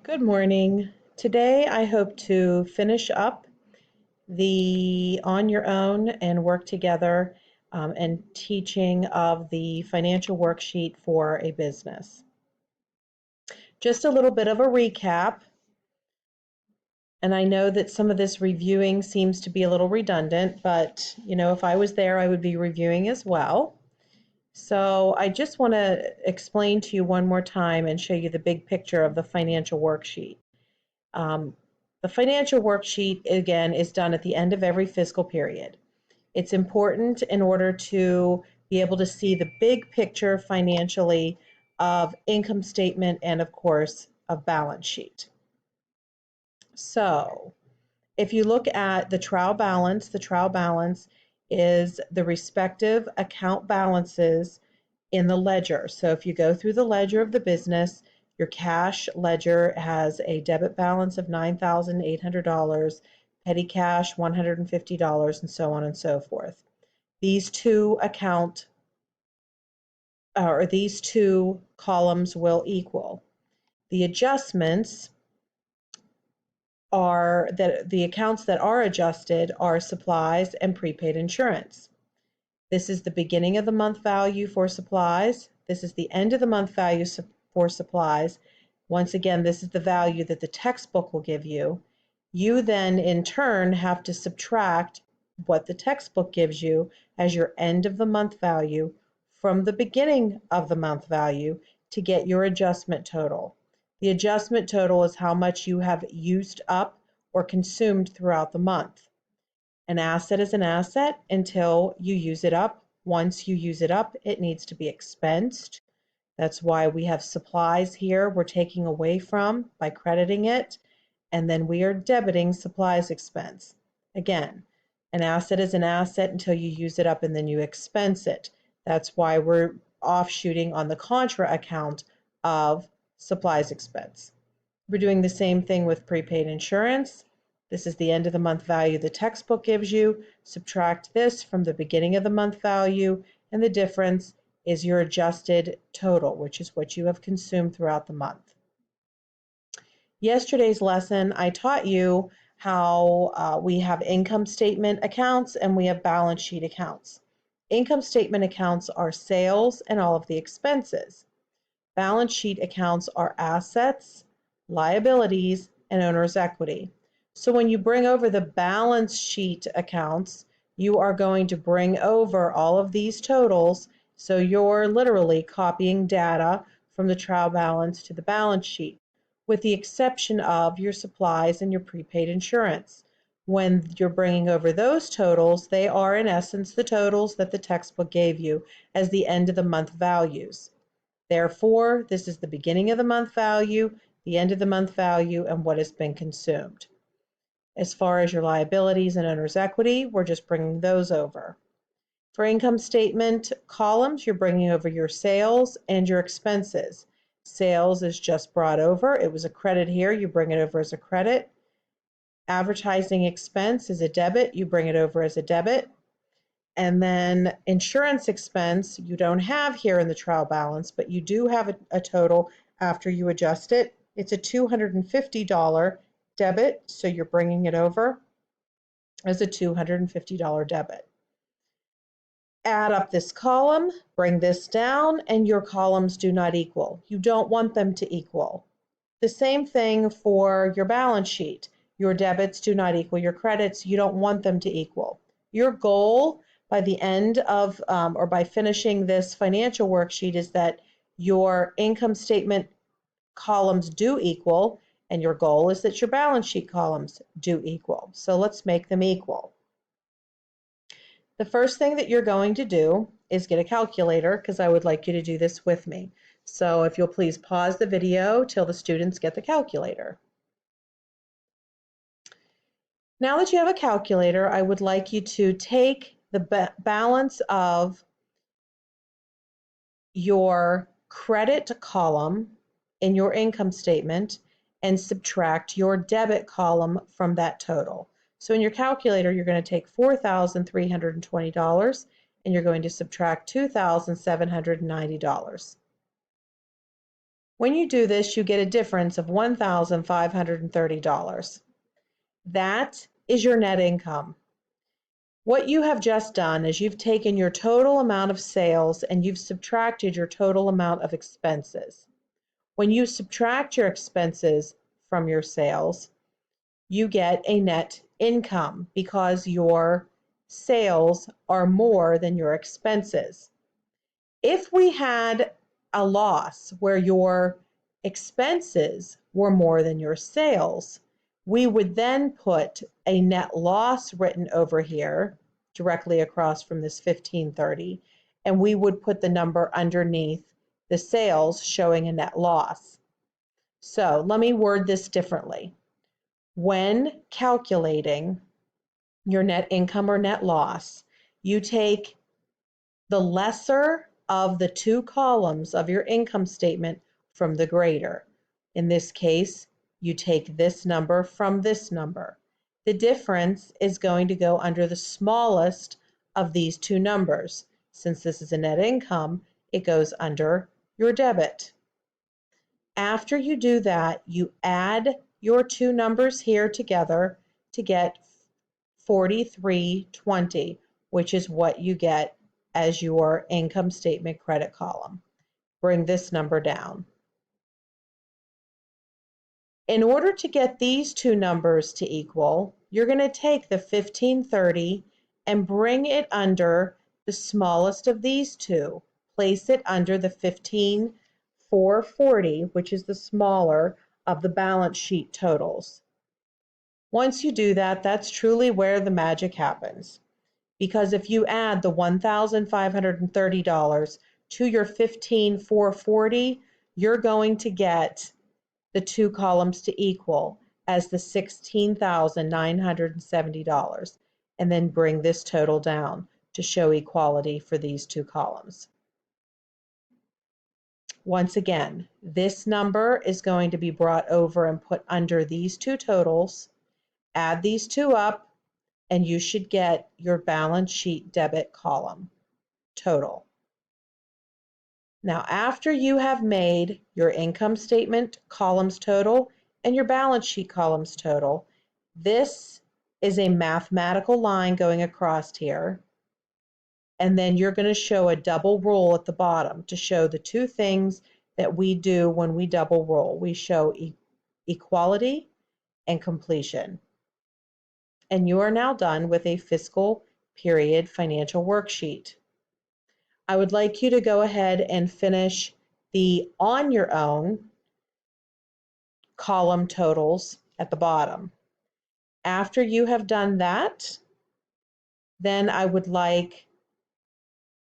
Good morning. Today I hope to finish up the on your own and work together and teaching of the financial worksheet for a business. Just a little bit of a recap, and I know that some of this reviewing seems to be a little redundant, but if I was there, I would be reviewing as well. So I just want to explain to you one more time and show you the big picture of the financial worksheet. Um, the financial worksheet, again, is done at the end of every fiscal period. It's important in order to be able to see the big picture financially of income statement and, of course, of balance sheet. So if you look at the trial balance is the respective account balances in the ledger. So if you go through the ledger of the business, your cash ledger has a debit balance of $9,800, petty cash $150, and so on and so forth. These two columns will equal. The adjustments are that the accounts that are adjusted are supplies and prepaid insurance. This is the beginning of the month value for supplies. This is the end of the month value for supplies. Once again, this is the value that the textbook will give you. You then, in turn, have to subtract what the textbook gives you as your end of the month value from the beginning of the month value to get your adjustment total. The adjustment total is how much you have used up or consumed throughout the month. An asset is an asset until you use it up. Once you use it up, it needs to be expensed. That's why we have supplies here we're taking away from by crediting it, and then we are debiting supplies expense. Again, an asset is an asset until you use it up and then you expense it. That's why we're offshooting on the contra account of supplies expense. We're doing the same thing with prepaid insurance. This is the end of the month value the textbook gives you. Subtract this from the beginning of the month value, and the difference is your adjusted total, which is what you have consumed throughout the month. Yesterday's lesson, I taught you how we have income statement accounts and we have balance sheet accounts. Income statement accounts are sales and all of the expenses. Balance sheet accounts are assets, liabilities, and owner's equity. So when you bring over the balance sheet accounts, you are going to bring over all of these totals. So you're literally copying data from the trial balance to the balance sheet, with the exception of your supplies and your prepaid insurance. When you're bringing over those totals, they are in essence the totals that the textbook gave you as the end of the month values. Therefore, this is the beginning of the month value, the end of the month value, and what has been consumed. As far as your liabilities and owner's equity, we're just bringing those over. For income statement columns, you're bringing over your sales and your expenses. Sales is just brought over. It was a credit here. You bring it over as a credit. Advertising expense is a debit. You bring it over as a debit. And then insurance expense, you don't have here in the trial balance, but you do have a total after you adjust it. It's a $250 debit, so you're bringing it over as a $250 debit. Add up this column, bring this down, and your columns do not equal. You don't want them to equal. The same thing for your balance sheet. Your debits do not equal your credits. You don't want them to equal. Your goal by the end of or by finishing this financial worksheet is that your income statement columns do equal, and your goal is that your balance sheet columns do equal. So let's make them equal. The first thing that you're going to do is get a calculator, because I would like you to do this with me. So if you'll please pause the video till the students get the calculator. Now that you have a calculator, I would like you to take the balance of your credit column in your income statement and subtract your debit column from that total. So in your calculator, you're going to take $4,320 and you're going to subtract $2,790. When you do this, you get a difference of $1,530. That is your net income. What you have just done is you've taken your total amount of sales and you've subtracted your total amount of expenses. When you subtract your expenses from your sales, you get a net income because your sales are more than your expenses. If we had a loss where your expenses were more than your sales, we would then put a net loss written over here directly across from this 1530, and we would put the number underneath the sales showing a net loss. So let me word this differently. When calculating your net income or net loss, you take the lesser of the two columns of your income statement from the greater. In this case, you take this number from this number. The difference is going to go under the smallest of these two numbers. Since this is a net income, it goes under your debit. After you do that, you add your two numbers here together to get 4320, which is what you get as your income statement credit column. Bring this number down. In order to get these two numbers to equal, you're going to take the 1530 and bring it under the smallest of these two. Place it under the 15440, which is the smaller of the balance sheet totals. Once you do that, that's truly where the magic happens. Because if you add the $1,530 to your 15,440, you're going to get the two columns to equal as the $16,970, and then bring this total down to show equality for these two columns. Once again, this number is going to be brought over and put under these two totals. Add these two up, and you should get your balance sheet debit column total. Now, after you have made your income statement columns total and your balance sheet columns total, this is a mathematical line going across here. And then you're going to show a double rule at the bottom to show the two things that we do when we double roll. We show equality and completion. And you are now done with a fiscal period financial worksheet. I would like you to go ahead and finish the on your own column totals at the bottom. After you have done that, then I would like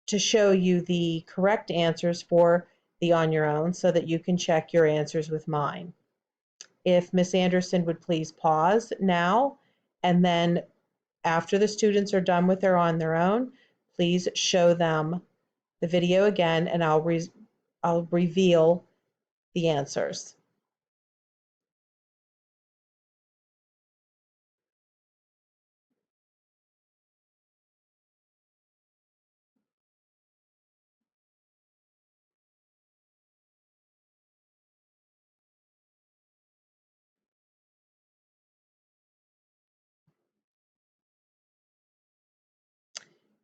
to show you the correct answers for the on your own so that you can check your answers with mine. If Miss Anderson would please pause now, and then after the students are done with their on their own, please show them the video again, and I'll reveal the answers.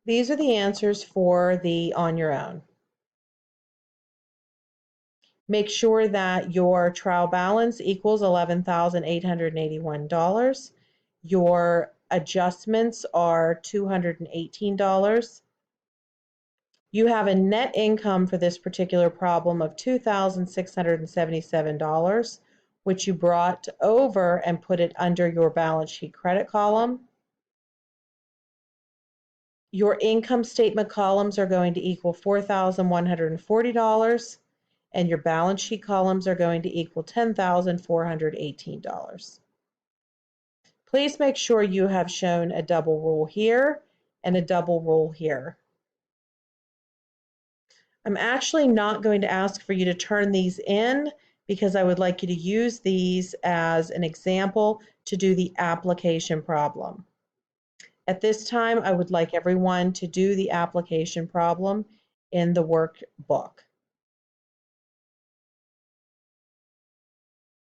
These are the answers for the on your own. Make sure that your trial balance equals $11,881. Your adjustments are $218. You have a net income for this particular problem of $2,677, which you brought over and put it under your balance sheet credit column. Your income statement columns are going to equal $4,140, and your balance sheet columns are going to equal $10,418. Please make sure you have shown a double rule here and a double rule here. I'm actually not going to ask for you to turn these in because I would like you to use these as an example to do the application problem. At this time, I would like everyone to do the application problem in the workbook.